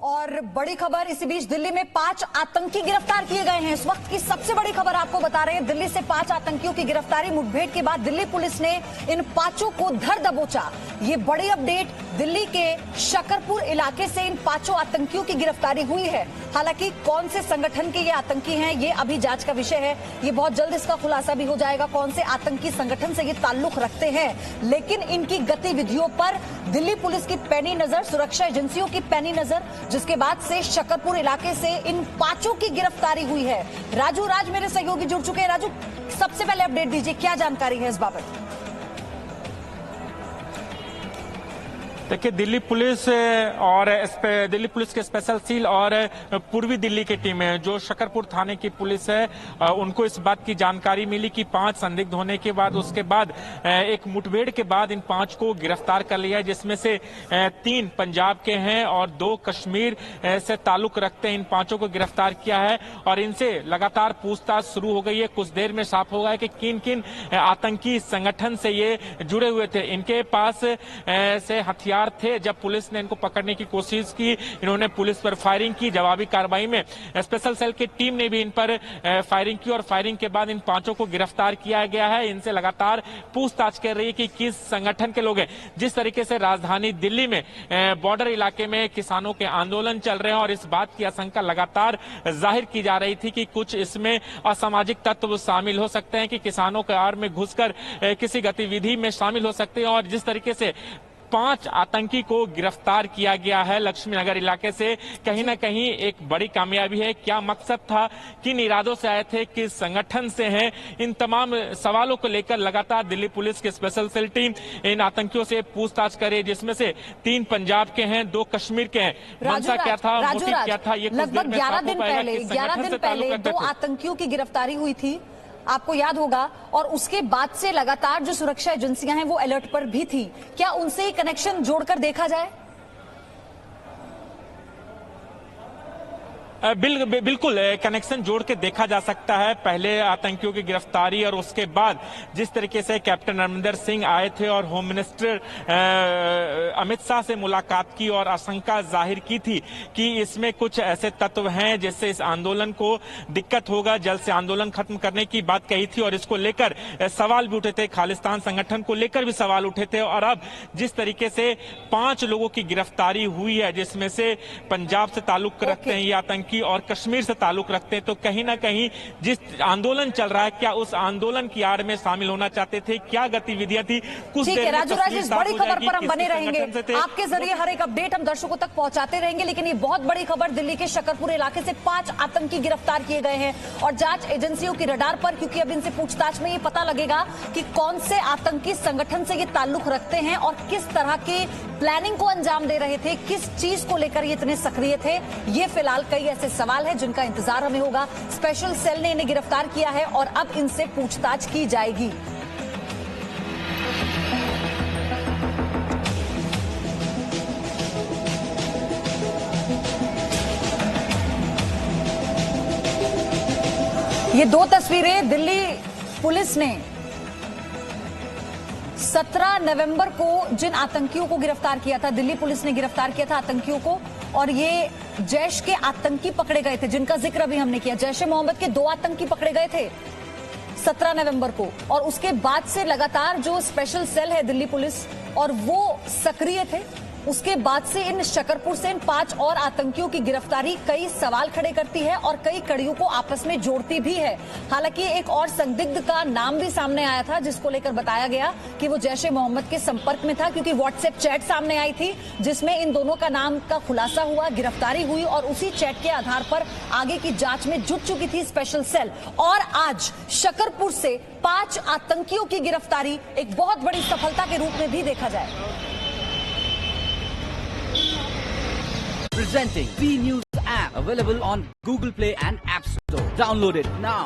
और बड़ी खबर इसी बीच दिल्ली में 5 आतंकी गिरफ्तार किए गए हैं। इस वक्त की सबसे बड़ी खबर आपको बता रहे हैं। दिल्ली से 5 आतंकियों की गिरफ्तारी। मुठभेड़ के बाद दिल्ली पुलिस ने इन 5 को धर दबोचा। ये बड़ी अपडेट, दिल्ली के शकरपुर इलाके से इन 5 आतंकियों की गिरफ्तारी हुई है। हालांकि कौन से संगठन के ये आतंकी हैं, ये अभी जांच का विषय है। ये बहुत जल्द इसका खुलासा भी हो जाएगा, कौन से आतंकी संगठन से ये ताल्लुक रखते हैं। लेकिन इनकी गतिविधियों पर दिल्ली पुलिस की पैनी नजर, सुरक्षा एजेंसियों की पैनी नजर, जिसके बाद से शकरपुर इलाके से इन 5 की गिरफ्तारी हुई है। राज मेरे सहयोगी जुड़ चुके हैं। राजू, सबसे पहले अपडेट दीजिए, क्या जानकारी है इस बाबत? देखिए, दिल्ली पुलिस के स्पेशल सील और पूर्वी दिल्ली की टीमें, जो शकरपुर थाने की पुलिस है, उनको इस बात की जानकारी मिली कि 5 संदिग्ध होने के बाद उसके बाद एक मुठभेड़ के बाद इन 5 को गिरफ्तार कर लिया है, जिसमें से 3 पंजाब के हैं और 2 कश्मीर से ताल्लुक रखते हैं। इन 5 को गिरफ्तार किया है और इनसे लगातार पूछताछ शुरू हो गई है। कुछ देर में साफ होगा कि किन किन आतंकी संगठन से ये जुड़े हुए थे। इनके पास से हथियार थे। जब पुलिस ने इनको पकड़ने की कोशिश की, इन्होंने पुलिस पर फायरिंग की। जवाबी कार्रवाई में स्पेशल सेल की टीम ने भी इन पर फायरिंग की और फायरिंग के बाद इन 5 को गिरफ्तार किया गया है। इनसे लगातार पूछताछ कर रही है कि किस संगठन के लोग हैं। जिस तरीके से राजधानी दिल्ली में बॉर्डर इलाके में किसानों के आंदोलन चल रहे हैं और इस बात की आशंका लगातार जाहिर की जा रही थी कि कुछ इसमें असामाजिक तत्व शामिल हो सकते हैं, कि किसानों के आड़ में घुसकर किसी गतिविधि में शामिल हो सकते हैं। और जिस तरीके से 5 आतंकी को गिरफ्तार किया गया है लक्ष्मी नगर इलाके से, कहीं ना कहीं एक बड़ी कामयाबी है। क्या मकसद था, किन इरादों से आए थे, किस संगठन से हैं, इन तमाम सवालों को लेकर लगातार दिल्ली पुलिस की स्पेशल सेल टीम इन आतंकियों से पूछताछ करे, जिसमें से 3 पंजाब के हैं, 2 कश्मीर के हैं। मंशा क्या था, मोटिव क्या था, ये लगभग 11 दिन पहले 2 आतंकियों की गिरफ्तारी हुई थी, आपको याद होगा। और उसके बाद से लगातार जो सुरक्षा एजेंसियां हैं वो अलर्ट पर भी थी। क्या उनसे ही कनेक्शन जोड़कर देखा जाए? बिल्कुल कनेक्शन जोड़ के देखा जा सकता है। पहले आतंकियों की गिरफ्तारी और उसके बाद जिस तरीके से कैप्टन अमरिंदर सिंह आए थे और होम मिनिस्टर अमित शाह से मुलाकात की और आशंका जाहिर की थी कि इसमें कुछ ऐसे तत्व हैं जिससे इस आंदोलन को दिक्कत होगा, जल्द से आंदोलन खत्म करने की बात कही थी। और इसको लेकर सवाल भी उठे थे, खालिस्तान संगठन को लेकर भी सवाल उठे थे। और अब जिस तरीके से 5 लोगों की गिरफ्तारी हुई है, जिसमें से पंजाब से ताल्लुक रखते हैं ये आतंकी और कश्मीर से ताल्लुक रखते हैं, तो कहीं ना कहीं जिस आंदोलन चल रहा है, क्या उस आंदोलन की आड़ में शामिल होना चाहते थे, क्या गतिविधियां थी, कुछ देर में राजू, इस बड़ी खबर पर हम बने रहेंगे। आपके जरिए हर एक अपडेट हम दर्शकों तक पहुंचाते रहेंगे। लेकिन ये बहुत बड़ी खबर, दिल्ली के शकरपुर इलाके से 5 आतंकी गिरफ्तार किए गए हैं और जांच एजेंसियों की रडार पर, क्योंकि अब इनसे पूछताछ में ये पता लगेगा कि कौन से आतंकी संगठन से ये ताल्लुक रखते हैं और किस तरह की प्लानिंग को अंजाम दे रहे थे, किस चीज को लेकर ये इतने सक्रिय थे। ये फिलहाल कई ऐसे सवाल है जिनका इंतजार हमें होगा। स्पेशल सेल ने इन्हें गिरफ्तार किया है और अब इनसे पूछताछ की जाएगी। ये 2 तस्वीरें दिल्ली पुलिस ने 17 नवंबर को जिन आतंकियों को गिरफ्तार किया था, दिल्ली पुलिस ने गिरफ्तार किया था आतंकियों को, और ये जैश के आतंकी पकड़े गए थे, जिनका जिक्र अभी हमने किया। जैश ए मोहम्मद के 2 आतंकी पकड़े गए थे 17 नवंबर को, और उसके बाद से लगातार जो स्पेशल सेल है दिल्ली पुलिस, और वो सक्रिय थे। उसके बाद से इन शकरपुर से इन 5 और आतंकियों की गिरफ्तारी कई सवाल खड़े करती है और कई कड़ियों को आपस में जोड़ती भी है। हालांकि एक और संदिग्ध का नाम भी सामने आया था, जिसको लेकर बताया गया कि वो जैश ए मोहम्मद के संपर्क में था, क्योंकि व्हाट्सएप चैट सामने आई थी जिसमें इन दोनों का नाम का खुलासा हुआ, गिरफ्तारी हुई और उसी चैट के आधार पर आगे की जांच में जुट चुकी थी स्पेशल सेल। और आज शकरपुर से 5 आतंकियों की गिरफ्तारी एक बहुत बड़ी सफलता के रूप में भी देखा जाए। Presenting B News app, available on Google Play and App Store. Download it now.